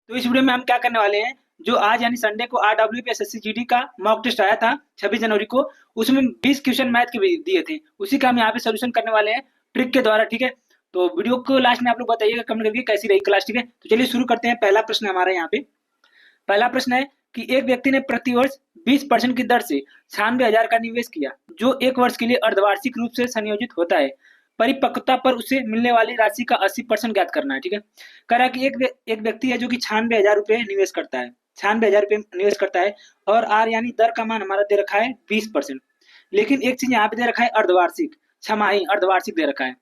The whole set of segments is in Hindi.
तो इस वीडियो में हम क्या करने वाले हैं, जो आज यानी संडे को RWP SSC GD का मॉक टेस्ट आया था 26 जनवरी को, उसमें 20 क्वेश्चन मैथ के भी दिए थे, उसी का हम यहाँ पे सोल्यूशन करने वाले हैं ट्रिक के द्वारा। ठीक है, तो वीडियो को लास्ट में आप लोग बताइएगा कमेंट करके कैसी रही क्लास। ठीक है, तो चलिए शुरू करते हैं। पहला प्रश्न हमारा यहाँ पे, पहला प्रश्न है कि एक व्यक्ति ने प्रतिवर्ष 20% की दर से 96,000 का निवेश किया, जो एक वर्ष के लिए अर्धवार्षिक रूप से संयोजित होता है। परिपक्वता पर उसे मिलने वाली राशि का 80% ज्ञात करना है। ठीक है, कह रहा है कि एक व्यक्ति है जो कि 96,000 रुपये निवेश करता है, 96,000 रुपये निवेश करता है, और आर यानी दर का मान हमारा दे रखा है 20%। लेकिन एक चीज यहाँ पे दे रखा है अर्धवार्षिक, छमाही अर्धवार्षिक दे रखा है।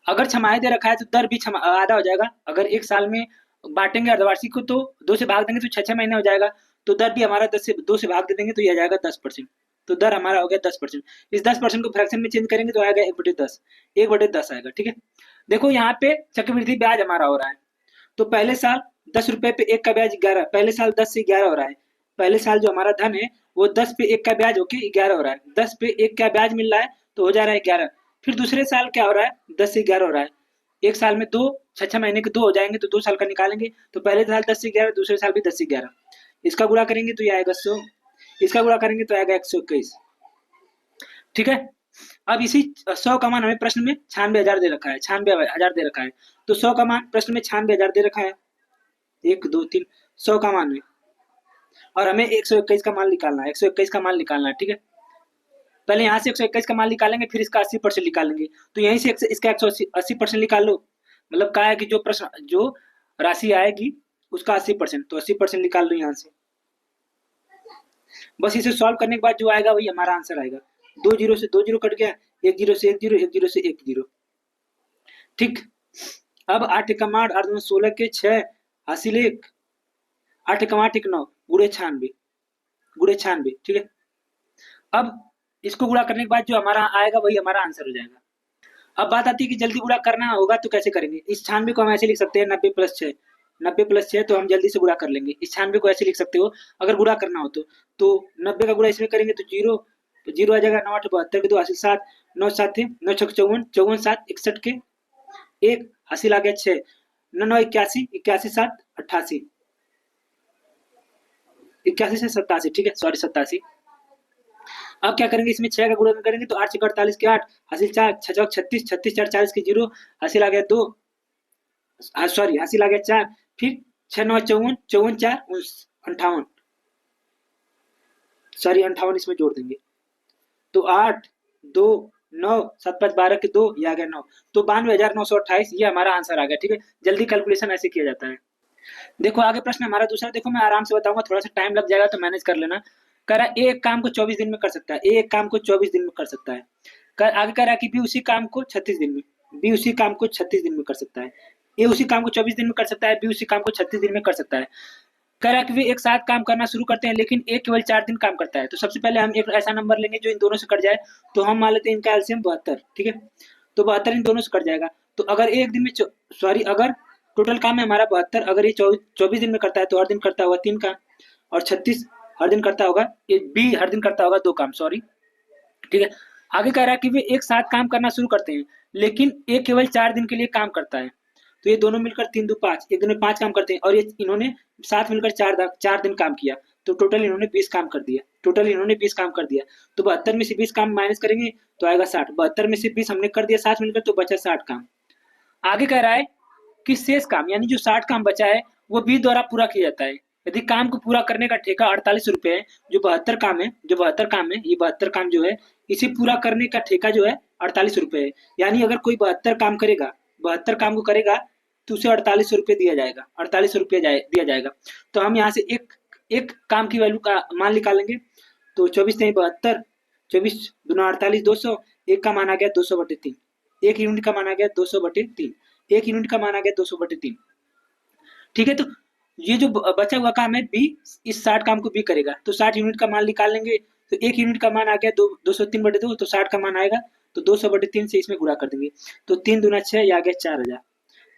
अगर छमाही दे रखा है तो दर भी आधा हो जाएगा। अगर एक साल में बांटेंगे अर्धवार्षिक को तो 2 से भाग देंगे तो 6 महीने हो जाएगा, तो दर भी हमारा 2 से भाग दे देंगे तो यह आ जाएगा 10%। तो दर हमारा हो गया 10%। इस 10% को फ्रैक्शन में चेंज करेंगे तो आएगा 1/10, 1/10 आएगा। ठीक है, देखो यहाँ पे चक्रवृद्धि ब्याज हमारा हो रहा है, तो पहले साल 10 रुपए पे 1 का ब्याज 11, पहले साल 10 से 11 हो रहा है। पहले साल जो हमारा धन है वो 10 पे 1 का ब्याज होके 11 हो रहा है, 10 पे 1 का ब्याज मिल रहा है तो हो जा रहा है 11। फिर दूसरे साल क्या हो रहा है, 10 से 11 हो रहा है। एक साल में दो, 6 महीने के 2 हो जाएंगे तो 2 साल का निकालेंगे, तो पहले साल 10 से 11, दूसरे साल भी 10 से 11। इसका गुणा करेंगे तो ये आएगा 100, इसका गुणा करेंगे तो आएगा 121। ठीक है, अब इसी 100 का मान हमें प्रश्न में 96,000 दे रखा है, 96,000 दे रखा है, तो 100 का मान प्रश्न में 96,000 दे रखा है, 1 2 3 100 का मान है, और हमें 121 का मान निकालना है, 121 का मान निकालना है। ठीक है, पहले यहाँ से 121 का मान निकालेंगे, फिर इसका 80% निकालेंगे, तो यहीं से इसका 180% निकाल लो। मतलब क्या है कि जो प्रश्न जो राशि आएगी उसका 80%, तो 80% निकाल लो यहाँ से। बस इसे सॉल्व करने के बाद जो आएगा वही हमारा आंसर आएगा। 2 जीरो से 2 जीरो कट गया, 1 जीरो से 1 जीरो, 1 जीरो से 1 जीरो। ठीक, अब 8 एकम 8, 8 दूनी 16 के 6 हासिल 1, 8 एकम 8 1 9 गुणे 96, गुणे 96। ठीक है, अब इसको गुणा करने के बाद जो हमारा आएगा वही हमारा आंसर हो जाएगा। अब बात आती है कि जल्दी गुणा करना होगा तो कैसे करेंगे। इस 96 को हम ऐसे लिख सकते हैं 90 + 6, 90 + 6 तो हम जल्दी से गुणा कर लेंगे। इस 96 को ऐसे लिख सकते हो अगर गुणा करना हो तो 90 का गुणा इसमें करेंगे तो जीरो, तो जीरो आ जाएगा। 9 8 72 के 2 हासिल 7, 9 7 थे 9 6 54, 54 7 61 के 1 हासिल आ गया 6, 9 9 81, 81 7 88, 81 से 87। ठीक है, सॉरी 87। अब क्या करेंगे, इसमें 6 का गुणा करेंगे तो 8 6 48 के 8 हासिल 4, 6 6 36, 36 4 40 के 0 हासिल आ गया 2, सॉरी हासिल आ गया 4, फिर 6 9 54, 54 4 58, सॉरी 58 इसमें जोड़ देंगे तो 8 2 9 7 5 12 के 2, ये आ गया 9, तो 92,928 ये हमारा आंसर आ गया। ठीक है, जल्दी कैलकुलेशन ऐसे किया जाता है। देखो आगे प्रश्न हमारा दूसरा, देखो मैं आराम से बताऊंगा, थोड़ा सा टाइम लग जाएगा तो मैनेज कर लेना। कह रहा है एक काम को 24 दिन में कर सकता है, एक काम को 24 दिन में कर सकता है। आगे कह रहा है कि बी उसी काम को 36 दिन में, बी उसी काम को 36 दिन में कर सकता है। ए उसी काम को 24 दिन में कर सकता है, बी उसी काम को 36 दिन में कर सकता है। कह रहा है कि वे एक साथ काम करना शुरू करते हैं लेकिन एक केवल 4 दिन काम करता है। तो सबसे पहले हम एक ऐसा नंबर लेंगे जो इन दोनों से कट जाए, तो हम मान लेते हैं इनका एलसीएम 72। ठीक है, तो 72 इन दोनों से कट जाएगा, तो अगर एक दिन में सॉरी अगर टोटल काम है हमारा 72, अगर ये 24 दिन में करता है तो हर दिन करता होगा 3 काम, और 36 हर दिन करता होगा, ये बी हर दिन करता होगा 2 काम, सॉरी। ठीक है, आगे कह रहा है कि वे एक साथ काम करना शुरू करते हैं लेकिन एक केवल 4 दिन के लिए काम करता है। तो ये दोनों मिलकर 3 2 5, एक दिन में 5 काम करते हैं, और ये इन्होंने साथ मिलकर 4 दिन काम किया, तो टोटल इन्होंने 20 काम कर दिया, टोटल इन्होंने 20 काम कर दिया। तो 72 में से 20 काम माइनस करेंगे तो आएगा 60, 72 में से 20 हमने कर दिया साथ मिलकर तो बचा 60 काम। आगे कह रहा है कि शेष काम यानी जो 60 काम बचा है वो बी द्वारा पूरा किया जाता है यदि काम को पूरा करने का ठेका 48 रुपए है। जो 72 काम है, जो 72 काम है, ये 72 काम जो है इसे पूरा करने का ठेका जो है 48 रुपए है। यानी अगर कोई 72 काम करेगा, 72 काम को करेगा तो उसे 48 रुपये दिया जाएगा, 48 रुपये दिया जाएगा। तो हम यहाँ से एक काम की वैल्यू का मान निकालेंगे, तो 24 नहीं 72, 24 दूना 48, 200, एक का मान आ गया 200/3, एक यूनिट का मान आ गया 200/3, एक यूनिट का मान आ गया 200/3। ठीक है, तो ये जो बचा हुआ काम है बी, इस 60 काम को बी करेगा, तो 60 यूनिट का मान निकाल लेंगे, तो एक यूनिट का मान आ गया 203/2, तो 60 का मान आएगा तो 200/3 से इसमें गुणा कर देंगे, तो 3 दूना 6, ये आ गया 4000।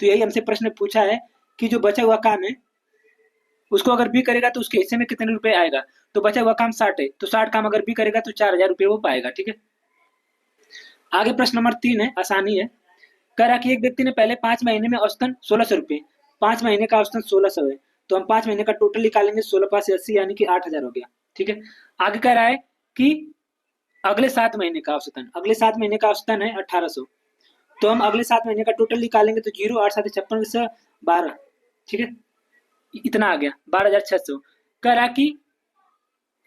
तो यही हमसे प्रश्न पूछा है कि जो बचा हुआ काम है उसको अगर बी करेगा तो उसके हिस्से में कितने रुपए आएगा। तो बचा हुआ काम 60 है, तो 60 काम अगर बी करेगा तो 4000 रुपये वो पाएगा। ठीक है, आगे प्रश्न नंबर 3 है, आसानी है। कह रहा कि एक व्यक्ति ने पहले 5 महीने में औसतन 1600 रुपये 5 महीने का औसतन 1600 है, तो हम 5 महीने का टोटल निकालेंगे, 16 पास 80 यानी कि 8000 हो गया। ठीक है, आगे कह रहा है कि अगले 7 महीने का औसतन, अगले 7 महीने का औसतन है 1800, तो हम अगले 7 महीने का टोटल निकालेंगे, तो 0 8 7 56 से 12, ठीक है, इतना आ गया 12600। कह रहा कि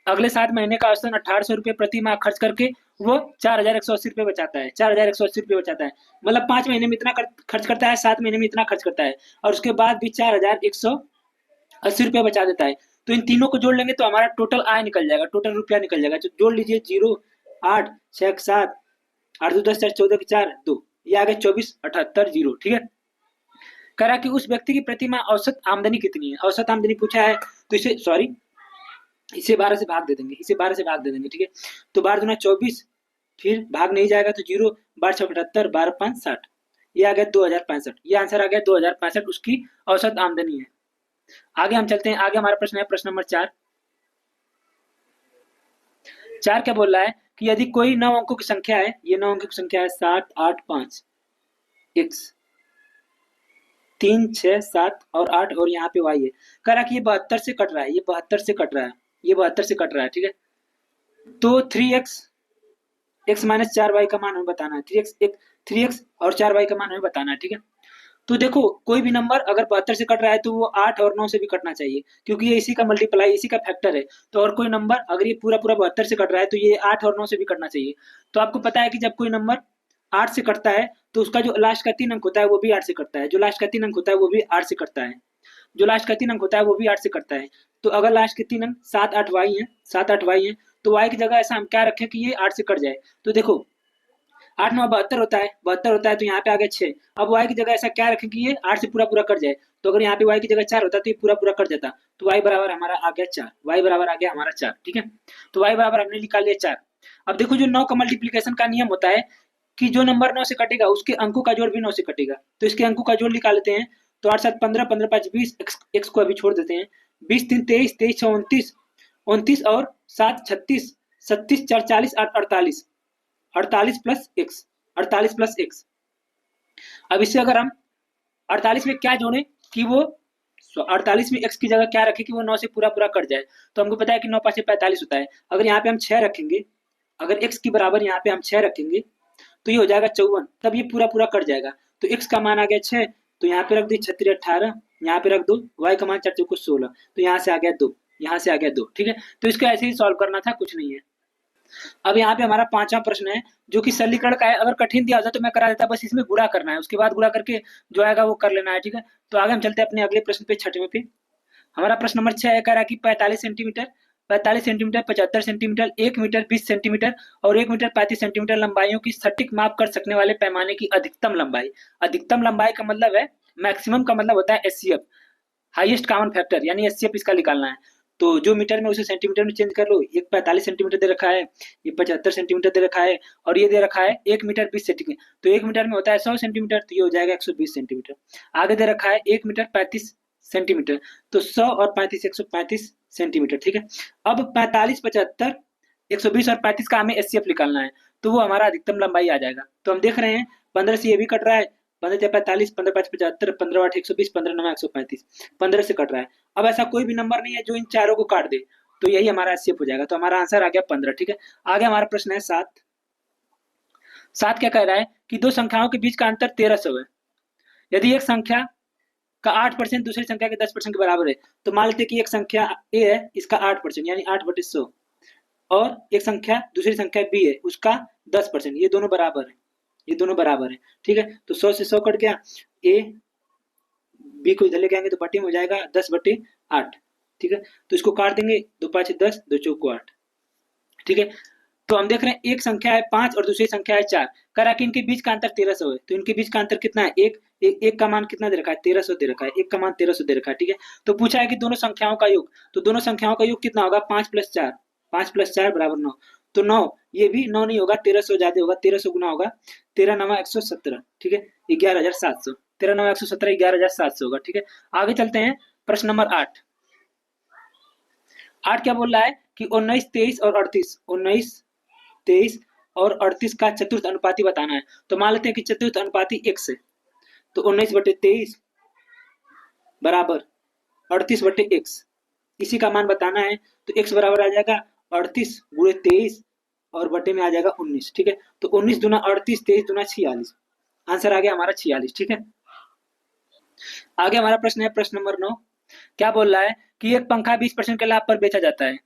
अगले 7 महीने का औसतन 1800 रुपये प्रति माह खर्च करके वो 4180 रुपये बचाता है, 4180 रुपये बचाता है, मतलब 5 महीने में इतना खर्च करता है, 7 महीने में इतना खर्च करता है, और उसके बाद भी 4180 रुपये बचा देता है। तो इन तीनों को जोड़ लेंगे तो हमारा टोटल आय निकल जाएगा, टोटल रुपया निकल जाएगा। तो जोड़ लीजिए 0 8 6 7 8 2 10 4 14 के 4 2, ये आ गया 24 78 0। ठीक है, कह रहा कि उस व्यक्ति की प्रति माह औसत आमदनी कितनी है, औसत आमदनी पूछा है, तो इसे सॉरी इसे 12 से भाग दे देंगे, इसे 12 से भाग दे देंगे। ठीक है, तो 12 दूना 24, फिर भाग नहीं जाएगा तो 0 12 6 78 12 5 60, ये आ गया 2065, ये आंसर आ गया 2065 उसकी औसत आमदनी है। आगे हम चलते हैं, आगे हमारा प्रश्न है प्रश्न नंबर 4। क्या बोल रहा है कि यदि कोई 9 अंकों की संख्या है, ये 9 अंकों की संख्या है 7 8 5 x 3 6 7 और 8 और यहाँ पे y है, कह रहा कि ये 72 से कट रहा है, ये 72 से कट रहा है, ये 72 से कट रहा है। ठीक है, तो 3x x माइनस 4y का मान हमें बताना है, 3x और 4y का मान हमें बताना है। ठीक है, तो देखो कोई भी नंबर अगर 72 से कट रहा है तो वो 8 और 9 से भी कटना चाहिए, क्योंकि ये इसी का मल्टीप्लाई, इसी का फैक्टर है। तो और कोई नंबर अगर ये पूरा पूरा 72 से कट रहा है तो ये 8 और 9 से भी कटना चाहिए। तो आपको पता है कि जब कोई नंबर 8 से कटता है तो उसका जो लास्ट का 3 अंक होता है वो भी 8 से कटता है, जो लास्ट का 3 अंक होता है वो भी 8 से कटता है, जो लास्ट का 3 अंक होता है वो भी 8 से कटता है। तो अगर लास्ट के 3 अंक 7 8 वाई है, 7 8 वाई है, तो वाई की जगह ऐसा हम क्या रखें कि ये 8 से कट जाए। तो देखो 8 9 72 होता है, 72 होता है, तो यहाँ पे आ गया 6। अब y की जगह ऐसा क्या रखें कि ये 8 से पूरा पूरा कट जाए, तो अगर यहाँ पे y की जगह 4 होता तो ये पूरा पूरा कट जाता, तो y बराबर हमारा आ गया 4, y बराबर आ गया हमारा 4। ठीक है, तो y बराबर हमने निकाल लिया 4। अब देखो जो 9 का मल्टीप्लीकेशन का नियम होता है कि जो नंबर 9 से कटेगा उसके अंकों का जोड़ भी 9 से कटेगा, तो इसके अंकों का जोड़ निकाल लेते हैं। तो 8 7 15 15 5 20, x को अभी छोड़ देते हैं, 20 3 23 23 6 29 29 और 7 36 37 4 40 8 48 48 प्लस एक्स, 48 प्लस एक्स। अब इससे अगर हम 48 में क्या जोड़ें कि वो 48 में x की जगह क्या रखें कि वो 9 से पूरा पूरा कट जाए, तो हमको पता है कि 9 5 45 होता है। अगर यहाँ पे हम 6 रखेंगे, अगर x की बराबर यहाँ पे हम 6 रखेंगे तो ये हो जाएगा 54, तब ये पूरा पूरा कट जाएगा। तो x का मान आ गया 6, तो यहाँ पे रख दी 36 18, यहाँ पे रख दो y का मान 4 चौको 16, तो यहाँ से आ गया 2, यहाँ से आ गया 2। ठीक है, तो इसको ऐसे ही सॉल्व करना था, कुछ नहीं है। अब यहाँ पे हमारा 5वां प्रश्न है जो कि सरलीकरण का है, अगर कठिन दिया होता तो मैं करा देता, बस इसमें गुणा करना है, उसके बाद गुणा करके जो आएगा वो कर लेना है। ठीक है, तो आगे हम चलते हैं अपने अगले प्रश्न पे, 6वें पे। हमारा प्रश्न नंबर 6 है, कह रहा है कि 45 सेंटीमीटर 75 सेंटीमीटर 1 मीटर 20 सेंटीमीटर और 1 मीटर 35 सेंटीमीटर लंबाइयों की सटीक माप कर सकने वाले पैमाने की अधिकतम लंबाई। अधिकतम लंबाई का मतलब है, मैक्सिमम का मतलब होता है एचसीएफ, हाईएस्ट कॉमन फैक्टर, यानी एचसीएफ इसका निकालना है। तो जो मीटर में उसे सेंटीमीटर में चेंज कर लो, एक 45 सेंटीमीटर दे रखा है, ये 75 सेंटीमीटर दे रखा है, और ये दे रखा है 1 मीटर 20 सेंटीमीटर, तो 1 मीटर में होता है 100 सेंटीमीटर, तो ये हो जाएगा 120 सेंटीमीटर। आगे दे रखा है 1 मीटर 35 सेंटीमीटर, तो 100 और 35 135 सेंटीमीटर। ठीक है, अब 45 75 120 और 35 का हमें एचसीएफ निकालना है, तो वो हमारा अधिकतम लंबाई आ जाएगा। तो हम देख रहे हैं 15 से ये भी कट रहा है, 15 से 45 15 5 75 15 8 120 15 9 135, 15 से कट रहा है। अब ऐसा कोई भी नंबर नहीं है जो इन चारों को काट दे, तो यही हमारा एचसीएफ हो जाएगा, तो हमारा आंसर आ गया 15। ठीक है, आगे हमारा प्रश्न है 7। क्या कह रहा है कि दो संख्याओं के बीच का अंतर 1300 है, यदि एक संख्या का 8% दूसरी संख्या के 10% के बराबर है, तो मान लेते हैं कि एक संख्या ए है, इसका 8% यानी 8/100, और एक संख्या दूसरी संख्या बी है, उसका 10%, ये दोनों बराबर है, ये दोनों बराबर है। ठीक है, तो 100 से 100 कट गया, ए बी को इधर लेके आएंगे तो बटे में हो जाएगा 10/8। ठीक है, तो इसको काट देंगे, 2 5 10 2 चौको 8। ठीक है, तो हम देख रहे हैं एक संख्या है 5 और दूसरी संख्या है 4, कह रहा है कि इनके बीच का अंतर 1300 है, तो इनके बीच का अंतर कितना है, एक का मान कितना दे रखा है, 1300 दे रखा है, एक का मान 1300 दे रखा है। ठीक है, तो पूछा है कि दोनों संख्याओं का योग, तो दोनों संख्याओं का योग कितना होगा, 5 + 4, 5 + 4 = 9, तो 9 ये भी 9 नहीं होगा, 1300 ज्यादा होगा, 1300 गुना होगा 13 9 117। ठीक है, 11700, 13 9 117 11700 होगा। ठीक है, आगे चलते हैं प्रश्न नंबर 8। क्या बोल रहा है कि 19 23 और 38, 19 23 और 38 का चतुर्थ अनुपाती बताना है। तो मान लेते हैं कि चतुर्थ अनुपाती x है, तो 19/23 बराबर 38/x, इसी का मान बताना है। तो x बराबर आ जाएगा 38 गुणे 23 और बटे में आ जाएगा 19। ठीक है, तो 19 दूना 38, 23 दूना 46, आंसर आ गया हमारा 46। ठीक है, आगे हमारा प्रश्न है प्रश्न नंबर 9। क्या बोल रहा है कि एक पंखा 20% के लाभ पर बेचा जाता है।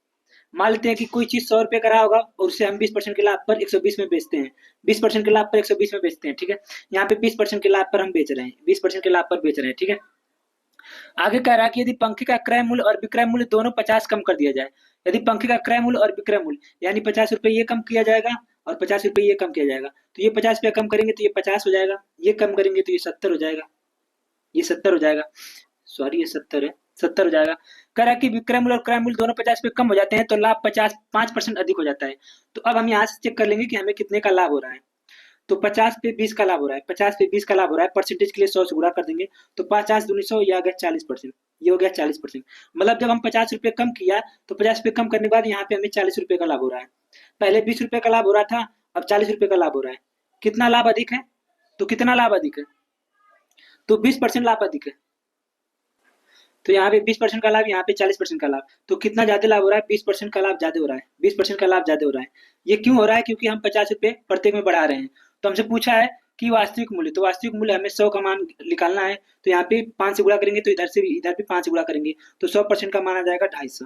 मान लेते हैं कि कोई चीज 100 रुपए का रहा होगा और उसे हम 20% के लाभ पर 120 में बेचते हैं। 20% के लाभ पर 120 में बेचते हैं। ठीक है, यहाँ पे 20% के लाभ पर हम बेच रहे हैं, 20% के लाभ पर बेच रहे हैं। ठीक है, आगे कह रहा है कि यदि पंखे का क्रय मूल्य और विक्रय मूल्य दोनों 50 कम कर दिया जाए। यदि पंखे का क्रय मूल्य और विक्रय मूल्य यानी 50 रुपए ये कम किया जाएगा और 50 रुपए ये कम किया जाएगा, तो ये 50 रुपया कम करेंगे तो ये 50 हो जाएगा, ये कम करेंगे तो ये 70 हो जाएगा, ये 70 हो जाएगा, सॉरी ये 70 है, 70 हो जाएगा। कह रहा है कि विक्रय मूल्य और क्रय मूल्य दोनों 50 कम हो जाते हैं तो लाभ 5% अधिक हो जाता है। तो अब हम यहाँ से चेक कर लेंगे कि हमें कितने का लाभ हो रहा है। तो 50 पे 20 का लाभ हो रहा है, 50 पे 20 का लाभ हो रहा है, परसेंटेज के लिए 100 से गुणा कर देंगे तो 50 दूनी 100, ये आ गया 40%, ये हो गया 40%। मतलब जब हम 50 रुपए कम किया तो 50 रुपए कम करने के बाद यहाँ पे हमें 40 रुपए का लाभ हो रहा है। पहले 20 रुपए का लाभ हो रहा था, अब 40 रुपए का लाभ हो रहा है। कितना लाभ अधिक है? तो कितना लाभ अधिक है? तो 20% लाभ अधिक है। तो यहाँ पे 20% का लाभ, यहाँ पे 40% का लाभ, तो कितना ज्यादा लाभ हो रहा है? 20% का लाभ ज्यादा हो रहा है, 20% का लाभ ज्यादा हो रहा है। ये क्यों हो रहा है? क्योंकि हम 50 रुपए प्रत्येक में बढ़ा रहे हैं। तो हमसे पूछा है कि वास्तविक मूल्य, तो वास्तविक मूल्य हमें 100 का मान निकालना है। तो यहाँ पे 5 से गुणा करेंगे तो इधर से भी इधर भी 5 से गुणा करेंगे तो 100% का मान आ जाएगा 250।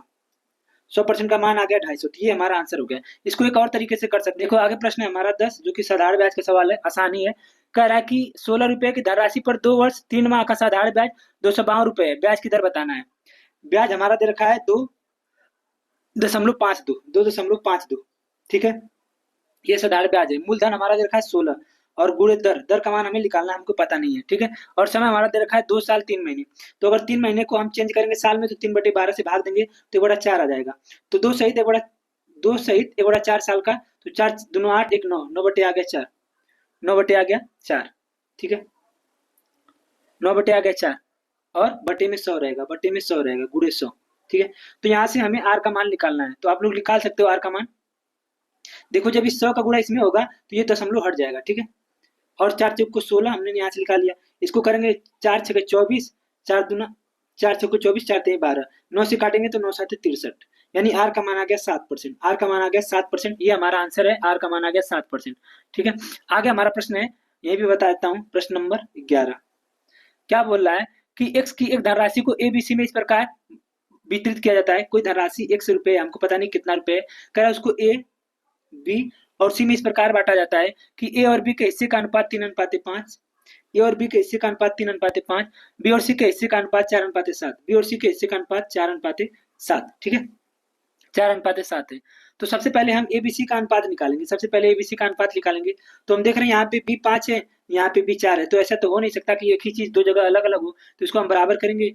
100% का मान आ गया 250, तो ये हमारा आंसर हो गया। इसको एक और तरीके से कर सकते हैं। देखो आगे प्रश्न है हमारा 10, जो कि साधारण ब्याज का सवाल है, आसानी है। कह रहा है कि 16 रुपए की धनराशि पर 2 वर्ष 3 माह का साधारण ब्याज 252 रुपए है। ब्याज की दर बताना है। ब्याज हमारा दे रखा है 2.52, ठीक है, ये साधारण ब्याज है। मूलधन हमारा दे रखा है 16 और गुणे दर, दर का मान हमें निकालना हमको पता नहीं है। ठीक है, और समय हमारा दे रखा है 2 साल 3 महीने। तो अगर 3 महीने को हम चेंज करेंगे साल में तो 3/12 से भाग देंगे तो 1/4 आ जाएगा। तो 2 सहित 1/4 साल का, तो 4 दूनो 8, 1 9, 9 बटे आ गया 4, 9 बटे आ गया 4। ठीक है, 9 बटे आ गया 4 और बटे में 100 रहेगा, बटे में 100 रहेगा, गुणे 100। ठीक है, तो यहाँ से हमें आर का मान निकालना है। तो आप लोग निकाल सकते हो आर का मान। देखो जब इस 100 का गुणा इसमें होगा तो ये दशमलव हट जाएगा। ठीक है, और 4 चौक को 16 हमने यहाँ से निकाल लिया। इसको करेंगे 4 छके 24, 4 दूना 4 चौको 24, 4 तेई 12, 9 से काटेंगे तो 9 सात 63, यानी आर का मान आ गया 7%। आर का मान आ गया 7%, ये हमारा आंसर है, आर का मान आ गया 7%। ठीक है, आगे हमारा प्रश्न है, ये भी बता देता हूँ, प्रश्न नंबर 11। क्या बोल रहा है कि x की एक धनराशि को ABC में इस प्रकार वितरित किया जाता है। कोई धनराशि 100 रुपए, हमको पता नहीं कितना रुपए है, कह रहा है उसको A, B और C में इस प्रकार बांटा जाता है कि A और B के हिस्से का अनुपात 3:5, ए और बी के हिस्से का अनुपात 3:5, बी और सी के हिस्से का अनुपात 4:7, बी और सी के हिस्से का अनुपात 4:7। ठीक है, 4:7 है। तो सबसे पहले हम एबीसी का अनुपात निकालेंगे। सबसे पहले एबीसी का अनुपात निकालेंगे तो हम देख रहे हैं यहाँ पे बी 5 है, यहाँ पे बी 4 है। तो ऐसा तो हो नहीं सकता कि एक ही चीज दो जगह अलग अलग हो। तो इसको हम बराबर करेंगे।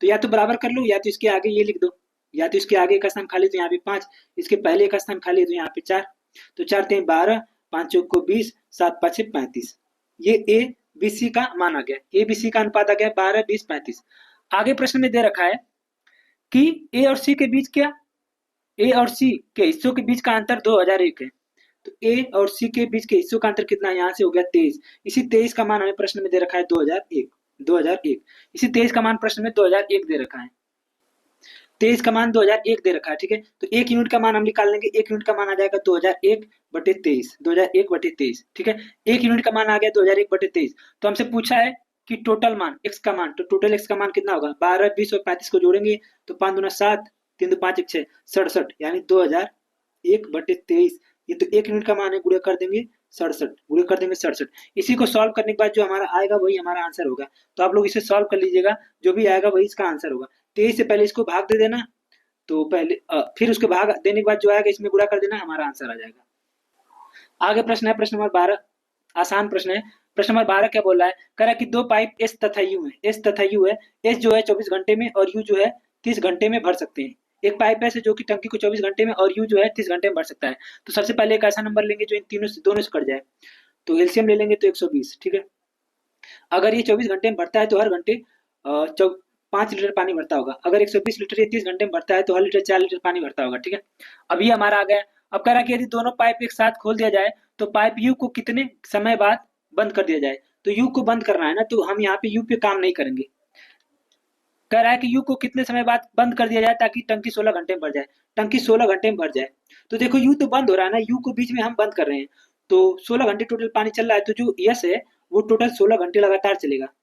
तो या तो बराबर कर लो या तो इसके आगे ये लिख दो, या तो इसके आगे एक स्थान खाली तो यहाँ पे 5, इसके पहले एक स्थान खाली तो यहाँ पे 4। तो 4 3 12, 5 चौक को 20, 7 5 35। ये ए बी सी का मान आ गया। ए बी सी का अनुपात आ गया 12 20 35। आगे प्रश्न में दे रखा है कि ए और सी के बीच क्या, ए और सी के हिस्सों के बीच का अंतर 2001 है। तो ए और सी के बीच के हिस्सों का अंतर कितना है? यहाँ से हो गया 23। इसी 23 का मान हमें प्रश्न में दे रखा है 2001। इसी 23 का मान प्रश्न में 2001 दे रखा है। 23 का मान 2001 दे रखा है। ठीक है, तो 1 यूनिट का मान हम निकाल लेंगे। 1 यूनिट का मान आ जाएगा 2001/23, 2001/23। ठीक है, 1 यूनिट का मान आ गया 2001/23। तो हमसे पूछा है कि टोटल मान x का मान, तो टोटल x का मान कितना होगा? 12 20 और 35 को जोड़ेंगे तो 5 दूना 7, 3 2 5 1 6 67, यानी 2001/23। ये तो 1 यूनिट का मान है, गुणे कर देंगे 67, गुणे कर देंगे 67। इसी को सॉल्व करने के बाद जो हमारा आएगा वही हमारा आंसर होगा। तो आप लोग इसे सॉल्व कर लीजिएगा, जो भी आएगा वही इसका आंसर होगा। 23 से पहले इसको भाग दे देना, तो पहले फिर उसके भाग देने के बाद जो आएगा इसमें गुणा कर देना, हमारा आंसर आ जाएगा। आगे प्रश्न है प्रश्न नंबर 12, आसान प्रश्न है। प्रश्न नंबर 12 क्या बोल रहा है? कह रहा है कि दो पाइप एस तथा यू है। एस तथा यू है, एस जो है 24 घंटे में और यू जो है 30 घंटे में भर सकते हैं। एक पाइप है जो कि टंकी को 24 घंटे में और यू जो है 30 घंटे में भर सकता है। तो सबसे पहले एक ऐसा नंबर लेंगे जो इन तीनों से दोनों से कट जाए। तो एलसीएम ले लेंगे तो 120। ठीक है, अगर ये 24 घंटे में भरता है तो हर घंटे 5 लीटर पानी भरता होगा। अगर 120 लीटर ये 30 घंटे में भरता है तो हर लीटर 4 लीटर पानी भरता होगा। ठीक है, अब ये हमारा आ गया। अब कह रहा है कि यदि दोनों पाइप एक साथ खोल दिया जाए तो पाइप यू को कितने समय बाद बंद कर दिया जाए। तो यू को बंद करना है ना, तो हम यहाँ पे यू पे काम नहीं करेंगे। कह रहा है कि यू को कितने समय बाद बंद कर दिया जाए ताकि टंकी 16 घंटे में भर जाए। टंकी 16 घंटे में भर जाए। तो देखो यू तो बंद हो रहा है ना, यू को बीच में हम बंद कर रहे हैं। तो 16 घंटे टोटल पानी चल रहा है, तो जो यस है वो टोटल 16 घंटे लगातार चलेगा।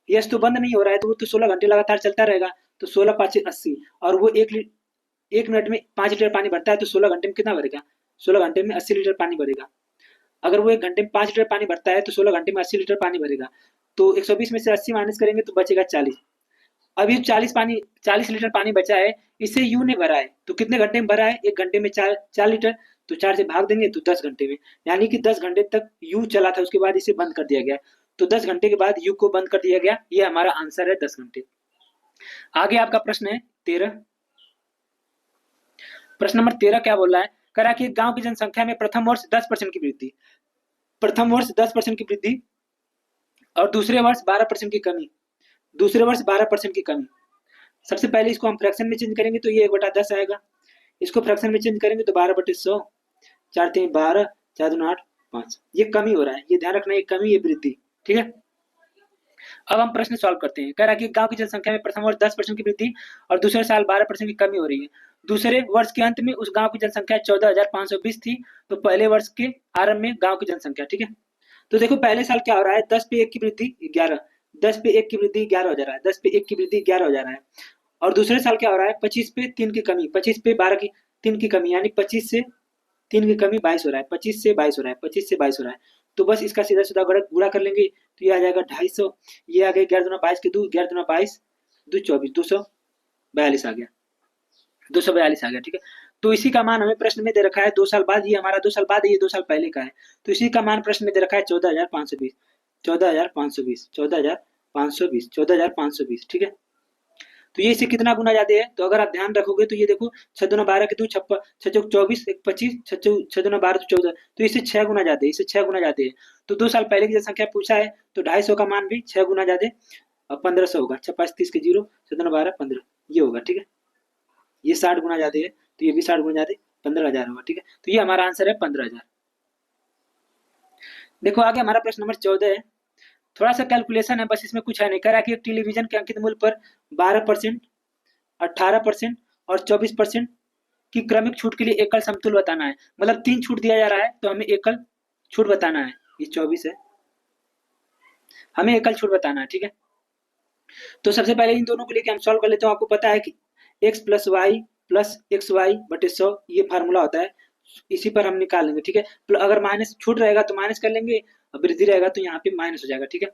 यस तो बंद नहीं हो रहा है, तो वो तो 16 घंटे लगातार चलता रहेगा। तो 16 पाँच 80, और वो 1 मिनट में 5 लीटर पानी भरता है, तो 16 घंटे में कितना भरेगा? 16 घंटे में 80 लीटर पानी भरेगा। अगर वो 1 घंटे में 5 लीटर पानी भरता है तो 16 घंटे में 80 लीटर पानी भरेगा। तो 120 में से 80 माइनस करेंगे तो बचेगा 40। अब ये 40 लीटर पानी बचा है, इसे यू ने भरा है, तो कितने घंटे में भरा है? 1 घंटे में 4 लीटर, तो 4 से भाग देंगे तो 10 घंटे में। यानी कि 10 घंटे तक यू चला था, उसके बाद इसे बंद कर दिया गया। तो 10 घंटे के बाद यू को बंद कर दिया गया। ये हमारा आंसर है 10 घंटे। आगे आपका प्रश्न है 13। प्रश्न नंबर 13 क्या बोल रहा है? कह रहा है कि गांव की जनसंख्या में प्रथम वर्ष 10% की वृद्धि, प्रथम वर्ष 10% की वृद्धि और दूसरे वर्ष 12% की कमी, दूसरे वर्ष 12% की कमी। सबसे पहले इसको हम फ्रैक्शन में चेंज करेंगे तो ये 1/10 आएगा। इसको फ्रैक्शन में चेंज करेंगे तो 12/100, 4 3 12, 4 2 8 5। ये कमी हो रहा है, ये ध्यान रखना, ये कमी, ये वृद्धि। ठीक है। अब हम प्रश्न सॉल्व करते हैं। कह रहा है कि गांव की जनसंख्या में प्रथम वर्ष 10% की वृद्धि और दूसरे साल 12% की कमी हो रही है। दूसरे वर्ष के अंत में उस गांव की जनसंख्या 14,520 थी। तो पहले वर्ष के आरंभ में गांव की जनसंख्या। ठीक है। तो देखो पहले साल क्या हो रहा है? 10 पे 1 की वृद्धि 11, 10 पे 1 की वृद्धि 11 हो जा रहा है, 10 पे 1 की वृद्धि 11 हो जा रहा है। और दूसरे साल क्या हो रहा है? 25 पे 3 की कमी, 25 पे 12 की 3 की कमी, यानी 25 से 3 की कमी 22 हो रहा है, 25 से 22 हो रहा है, 25 से 22 हो रहा है। तो बस इसका सीधा सीधा गुणा कर लेंगे तो ये आ जाएगा 250। ये आ गया 11 दूना 22 के 2, 11 दूना 22, 2 24, 242 आ गया, 242 आ गया। ठीक है। तो इसी का मान हमें प्रश्न में दे रखा है 2 साल बाद। ये हमारा 2 साल बाद है, ये 2 साल पहले का है। तो इसी का मान प्रश्न में दे रखा है 14,520, 14,520, 14,520, 14,520। ठीक है। तो ये इससे कितना गुना ज्यादा है? तो अगर आप ध्यान रखोगे तो ये देखो 6 दूना 12 के 2, 56, 6 चौक 24, 1 25, 6 दूना 12 तो 14, तो इससे 6 गुना ज्यादा है, इससे 6 गुना ज्यादा है। तो 2 साल पहले की जनसंख्या पूछा है तो 250 का मान भी 6 गुना ज्यादा, और 1500 होगा। 6 5 30 के 0, 6 दूना 12 15, ये होगा। ठीक है। ये 60 गुना ज्यादा है, तो ये भी 60 गुना ज्यादा, 15,000 होगा। ठीक है। तो ये हमारा आंसर है 15,000। देखो आगे हमारा प्रश्न नंबर 14 है। थोड़ा सा कैलकुलेशन है बस, इसमें कुछ है नहीं। कह रहा है कि एक टेलीविजन के अंकित मूल्य पर 12%, 18% और 24% की क्रमिक छूट के लिए एकल समतुल्य बताना है। मतलब 3 छूट दिया जा रहा है तो हमें एकल छूट बताना है। ये 24 है, हमें एकल छूट बताना है। ठीक है। तो सबसे पहले इन दोनों को लेके हम सॉल्व कर लेते हैं। आपको पता है कि x plus Y plus X Y बटे 100 ये फार्मूला होता है, इसी पर हम निकाल लेंगे। ठीक है। अगर माइनस छूट रहेगा तो माइनस कर लेंगे, और वृद्धि रहेगा तो यहाँ पे माइनस हो जाएगा। ठीक है।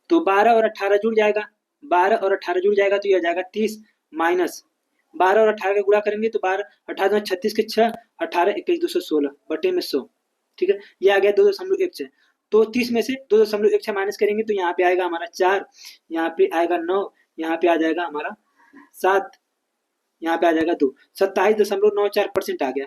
तो 12 और 18 जुड़ जाएगा, 12 और 18 जुड़ जाएगा तो ये आ जाएगा 30, माइनस 12 और 18 का गुणा करेंगे तो 12 18 36 के 6, 18 21 216 बटे में 100। ठीक है। ये आ गया 2.16। तो 30 में से 2.16 माइनस करेंगे तो यहाँ पे आएगा हमारा 4, यहाँ पे आएगा 9, यहाँ पे आ जाएगा हमारा 7, यहाँ पे आ जाएगा 2, 27.94% आ गया।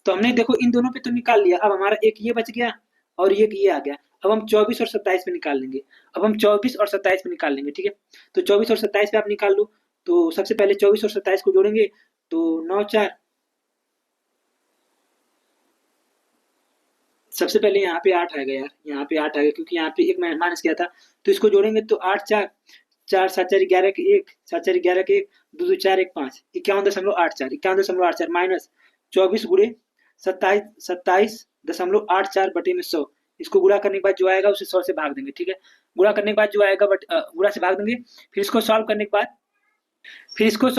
तो हमने देखो इन दोनों पे तो निकाल लिया। अब हमारा एक ये बच गया और एक ये आ गया। अब हम 24 और 27 पे निकाल लेंगे। अब हम 24 और 27 पे निकाल लेंगे। ठीक है। तो 24 और 27 पे आप निकाल लो। तो सबसे पहले 24 और 27 को जोड़ेंगे तो 9 4, सबसे पहले यहाँ पे 8 आएगा यार, यहाँ पे 8 आएगा क्योंकि यहाँ पे एक माइनस किया था। तो इसको जोड़ेंगे तो 8 4, 4 7 4 11 के 1, 7 4 11 के 1, 2 2 4 1 5, 51.84, 51.84 माइनस 24 गुणे 27.84 बटे में 100। इसको गुणा करने के बाद जो आएगा उसे 100 से भाग देंगे। ठीक है। गुणा करने के बाद जो आएगा गुणा से भाग देंगे। फिर इसको सॉल्व करने के बाद, इसको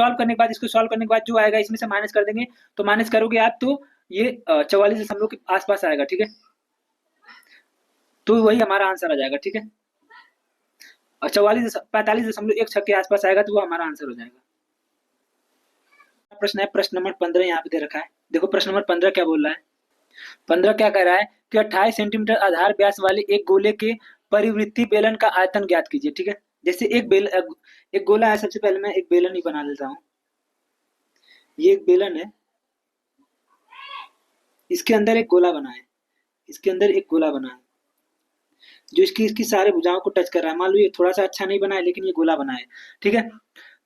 सॉल्व करने के बाद जो आएगा इसमें से माइनस कर देंगे। तो माइनस करोगे आप तो ये 44 के आसपास आएगा। ठीक है। तो वही हमारा आंसर आ जाएगा। ठीक है। और 45.16 के आसपास आएगा तो वो हमारा आंसर हो जाएगा। प्रश्न है प्रश्न नंबर 15 यहाँ पे दे रखा है। देखो प्रश्न नंबर 15 क्या बोल रहा है? 15 क्या कह रहा है कि 28 सेंटीमीटर आधार व्यास वाले एक गोले के परिवृत्ति बेलन का आयतन ज्ञात कीजिए। ठीक है। जैसे एक गोला है। सबसे पहले मैं एक बेलन ही बना लेता हूँ। ये एक बेलन है, इसके अंदर एक गोला बना है, इसके अंदर एक गोला बना है जो इसकी सारे भुजाओं को टच कर रहा है। मान लो ये थोड़ा सा अच्छा नहीं बना है लेकिन ये गोला बना है। ठीक है।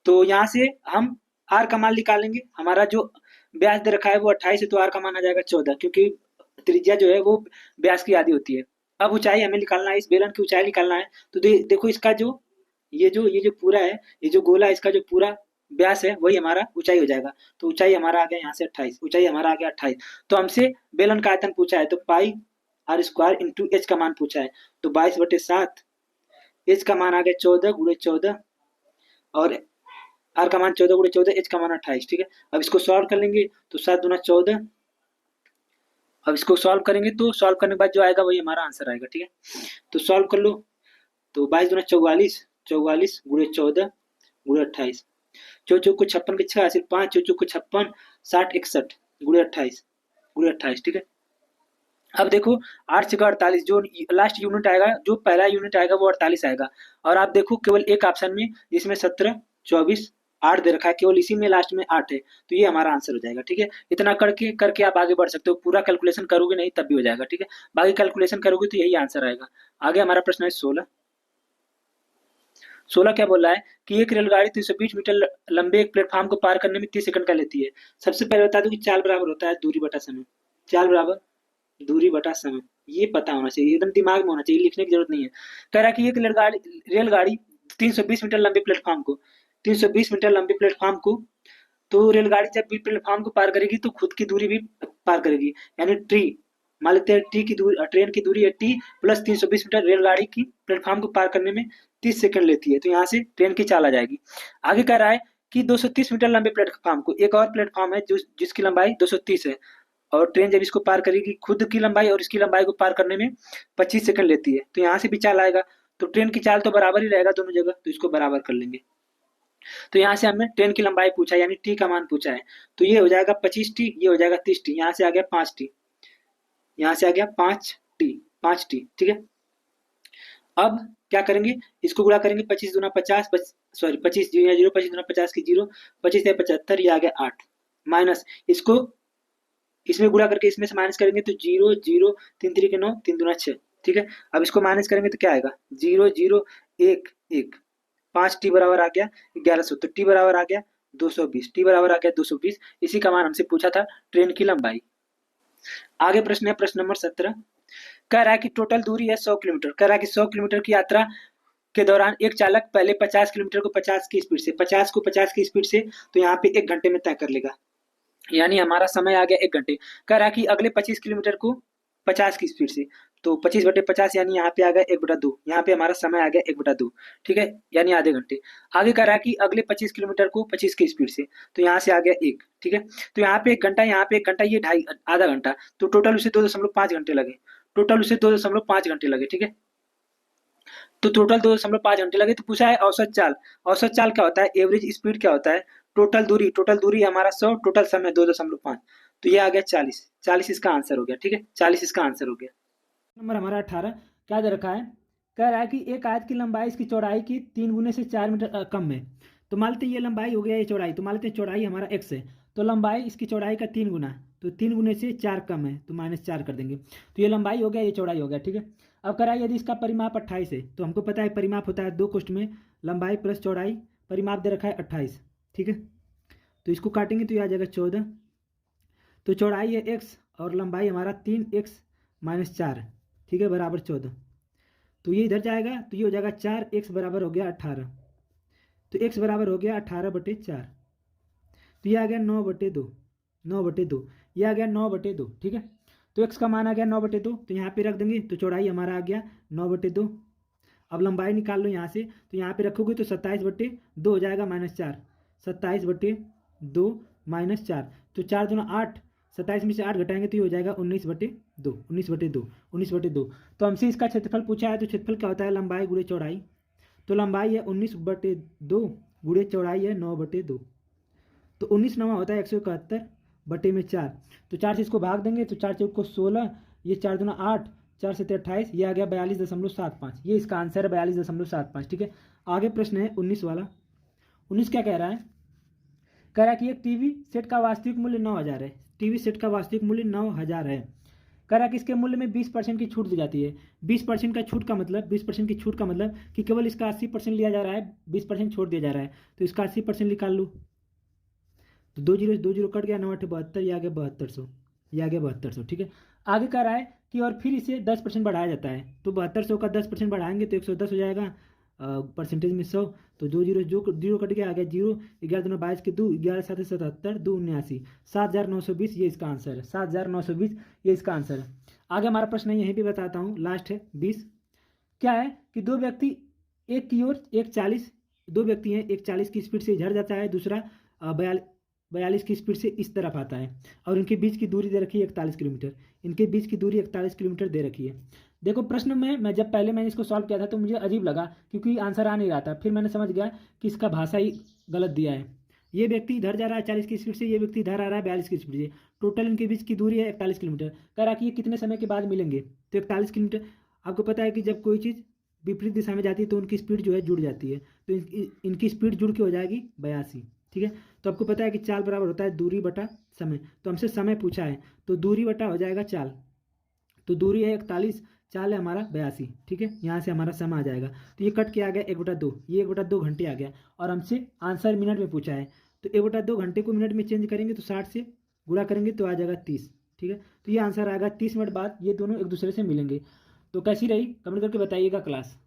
तो यहाँ से हम आर का मान निकालेंगे। हमारा जो व्यास दे रखा है वो 28 है, तो आर का मान आ जाएगा 14, क्योंकि त्रिज्या जो है वो व्यास की आधी होती है। अब ऊंचाई हमें निकालना है, इस बेलन की ऊंचाई निकालना है। तो देखो इसका जो ये जो पूरा है, ये जो गोला है, इसका जो पूरा व्यास है वही हमारा ऊंचाई हो जाएगा। तो ऊंचाई हमारा आ गया यहाँ से 28, ऊंचाई हमारा आ गया 28। तो हमसे बेलन का आयतन पूछा है, तो पाई आर स्क्वायर इंटू एच का मान पूछा है, तो 22/7। एच का मान आ गया 14 × 14, और आर का मान 14 × 14, एच का मान 28। ठीक है, अब इसको सॉल्व कर लेंगे तो 7 × 14। अब इसको सॉल्व करेंगे तो सॉल्व करने के बाद जो आएगा वही हमारा आंसर आएगा। ठीक है, तो सॉल्व कर लो। तो 22 × 44, 44 × 14 × 28। चौ चौक को 56 के 6 हासिल 5, चौ चौक को 56, 60 61 × 28 ठीक है। अब देखो 8 6 48, जो लास्ट यूनिट आएगा, जो पहला यूनिट आएगा वो 48 आएगा। और आप देखो केवल एक ऑप्शन में जिसमें 17 24 8 दे रखा है, केवल इसी में लास्ट में 8 है, तो ये हमारा आंसर हो जाएगा। ठीक है, इतना करके करके आप आगे बढ़ सकते हो, पूरा कैलकुलेशन करोगे नहीं तब भी हो जाएगा। ठीक है, बाकी कैलकुलेशन करोगे तो यही आंसर आएगा। आगे हमारा प्रश्न है 16। 16 क्या बोल रहा है कि एक रेलगाड़ी 320 मीटर लंबे एक प्लेटफॉर्म को पार करने में 30 सेकंड का लेती है। सबसे पहले बता दूं कि चाल बराबर होता है दूरी बटा समय। चाल बराबर दूरी बटा समय, ये पता होना चाहिए, एकदम दिमाग में होना चाहिए, लिखने की जरूरत नहीं है। कह रहा है कि एक रेलगाड़ी 320 मीटर लंबे प्लेटफॉर्म को 320 मीटर लंबे प्लेटफॉर्म को, तो रेलगाड़ी जब भी प्लेटफॉर्म को पार करेगी तो खुद की दूरी भी पार करेगी, यानी टी, मान लेते हैं टी की दूरी, ट्रेन की दूरी है टी प्लस 320 मीटर, रेलगाड़ी की प्लेटफॉर्म को पार करने में 30 सेकंड लेती है, तो यहाँ से ट्रेन की चाल आ जाएगी। आगे कह रहा है कि 230 मीटर लंबे प्लेटफॉर्म को, एक और प्लेटफॉर्म है जो जिसकी लंबाई 230 है, और ट्रेन जब इसको पार करेगी खुद की लंबाई और इसकी लंबाई को पार करने में 25 सेकंड लेती है, तो यहाँ से भी चाल आएगा। तो ट्रेन की चाल तो बराबर ही रहेगा दोनों जगह, तो इसको बराबर कर लेंगे। तो यहाँ से हमें ट्रेन की लंबाई पूछा है, यानी टी का मान पूछा है, तो ये हो जाएगा 25 टी, ये हो जाएगा 30 टी, यहाँ से आ गया 5 टी, यहाँ से आ गया 5 टी, 5 टी। ठीक है, अब क्या करेंगे, इसको गुणा करेंगे, 25 दूना 50, सॉरी 25 जीरो, 25 दूना 50 की 0, 25 से 75, ये आ गया 8, माइनस इसको इसमें गुणा करके इसमें से माइनस करेंगे तो 0 0, 3 3 के 9, 3 दूना 6। ठीक है, अब इसको माइनस करेंगे तो क्या आएगा, 0 0 1 1, 5 टी बराबर आ गया 1100, तो टी बराबर आ गया 220, टी बराबर आ गया 220। इसी का मान हमसे पूछा था ट्रेन की लंबाई। आगे प्रश्न है प्रश्न नंबर 17। कह रहा है कि टोटल दूरी है 100 किलोमीटर। कह रहा है कि 100 किलोमीटर की यात्रा के दौरान एक चालक पहले 50 किलोमीटर को 50 की स्पीड से, 50 को 50 की स्पीड से, तो यहाँ पे 1 घंटे में तय कर लेगा, यानी हमारा समय आ गया 1 घंटे। कह रहा है कि अगले 25 किलोमीटर को 50 की स्पीड से, तो 25/50 यानी यहाँ पे आ गया 1/2, यहाँ पे हमारा समय आ गया 1/2। ठीक है, यानी आधे घंटे। आगे कह रहा है कि अगले 25 किलोमीटर को 25 की स्पीड से, तो यहाँ से आ गया 1। ठीक है, तो यहाँ पे 1 घंटा, यहाँ पे 1 घंटा, ये ढाई आधा घंटा, तो टोटल उसे 2.5 घंटे लगे, टोटल उसे 2.5 घंटे लगे। ठीक है, तो टोटल 2.5 घंटे लगे। तो पूछा है औसत चाल। औसत चाल क्या होता है, एवरेज स्पीड क्या होता है, टोटल दूरी हमारा 100, टोटल समय 2.5, तो ये आ गया 40। 40 इसका आंसर हो गया। ठीक है, 40 इसका आंसर हो गया। नंबर हमारा 18 क्या दे रखा है, कह रहा है कि एक आयत की लंबाई इसकी चौड़ाई की 3 गुने से 4 मीटर कम है। तो मान लेते ये लंबाई हो गया, ये चौड़ाई, तो मान लेते चौड़ाई हमारा x है, तो लंबाई इसकी चौड़ाई का 3 गुना, तो 3 गुने से 4 कम है, तो -4 कर देंगे, तो ये लंबाई हो गया, ये चौड़ाई हो गया। ठीक है, अब कह रहा है यदि इसका परिमाप 28 है, तो हमको पता है परिमाप होता है 2 कोष्ठ में लंबाई प्लस चौड़ाई, परिमाप दे रखा है 28। ठीक है, तो इसको काटेंगे तो ये आ जाएगा 14, तो चौड़ाई है x और लंबाई हमारा 3x - 4, ठीक है, बराबर 14। तो ये इधर जाएगा तो ये हो जाएगा 4x बराबर हो गया 18, तो x बराबर हो गया 18/4, तो ये आ गया 9/2, 9/2, ये आ गया 9/2। ठीक है, तो x का मान आ गया 9/2, तो यहाँ पे रख देंगे, तो चौड़ाई हमारा आ गया 9/2। अब लंबाई निकाल लो यहाँ से, तो यहाँ पे रखोगे तो 27/2 हो जाएगा -4, 27/2 -4, तो 4 दूना 8, 27 में से 8 घटाएंगे तो ये हो जाएगा 19/2, 19/2, 19/2। तो हमसे इसका क्षेत्रफल पूछा है, तो क्षेत्रफल क्या होता है, लंबाई गुणे चौड़ाई, तो लंबाई है 19/2 गुणे चौड़ाई है 9/2, तो 19 9 होता है 171/4, तो 4 से इसको भाग देंगे, तो 4 चौक को 16, ये 4 दूना 8, 4 से 28, ये आ गया 42.75, ये इसका आंसर है 42.75। ठीक है, आगे प्रश्न है 19 वाला। 19 क्या कह रहा है, कह रहा है कि एक टीवी सेट का वास्तविक मूल्य 9,000 है, टीवी सेट का वास्तविक मूल्य 9,000 है। कह रहा है कि इसके मूल्य में 20% की छूट दी जाती है। 20% का छूट का मतलब 20% की छूट का मतलब कि केवल इसका 80% लिया जा रहा है, 20% छोड़ दिया जा रहा है, तो इसका 80% निकाल लो, तो 2 0 कट गया, 9 8 72, ये आ गया 7200, ये आ गया 7200। ठीक है, आगे कह रहा है कि और फिर इसे 10% बढ़ाया जाता है, तो 7200 का 10% बढ़ाएंगे तो 110 हो जाएगा, परसेंटेज में 100, तो जो जीरो कट गया, आ गया जीरो। 11 दूना 22 के 2, 11 7 77, 2 79, 7,920 ये इसका आंसर है। 7,920 ये इसका आंसर है। आगे हमारा प्रश्न है, यहीं पे बताता हूँ, लास्ट है 20। क्या है कि दो व्यक्ति एक की ओर एक 40, दो व्यक्ति हैं, एक 40 की स्पीड से इधर जाता है, दूसरा 42 की स्पीड से इस तरफ आता है, और इनके बीच की दूरी दे रखी है 41 किलोमीटर। इनके बीच की दूरी 41 किलोमीटर दे रखी है। देखो प्रश्न में मैं जब पहले मैंने इसको सॉल्व किया था तो मुझे अजीब लगा, क्योंकि आंसर आ नहीं रहा था। फिर मैंने समझ गया कि इसका भाषा ही गलत दिया है। ये व्यक्ति इधर जा रहा है 40 की स्पीड से, ये व्यक्ति इधर आ रहा है 42 की स्पीड से। टोटल इनके बीच की दूरी है 41 किलोमीटर। कह रहा कि ये कितने समय के बाद मिलेंगे, तो 41 किलोमीटर। आपको पता है कि जब कोई चीज़ विपरीत दिशा में जाती है तो उनकी स्पीड जो है जुड़ जाती है, तो इनकी स्पीड जुड़ के हो जाएगी 82। ठीक है, तो आपको पता है कि चाल बराबर होता है दूरी बटा समय, तो हमसे समय पूछा है, तो दूरी बटा हो जाएगा चाल। तो दूरी है 41, चाल है हमारा 82। ठीक है, यहाँ से हमारा समय आ जाएगा, तो ये कट के आ गया 1/2, ये 1/2 घंटे आ गया। और हमसे आंसर मिनट में पूछा है, तो 1/2 घंटे को मिनट में चेंज करेंगे तो 60 से गुणा करेंगे तो आ जाएगा 30। ठीक है, तो ये आंसर आएगा 30 मिनट बाद ये दोनों एक दूसरे से मिलेंगे। तो कैसी रही कमेंट करके बताइएगा क्लास।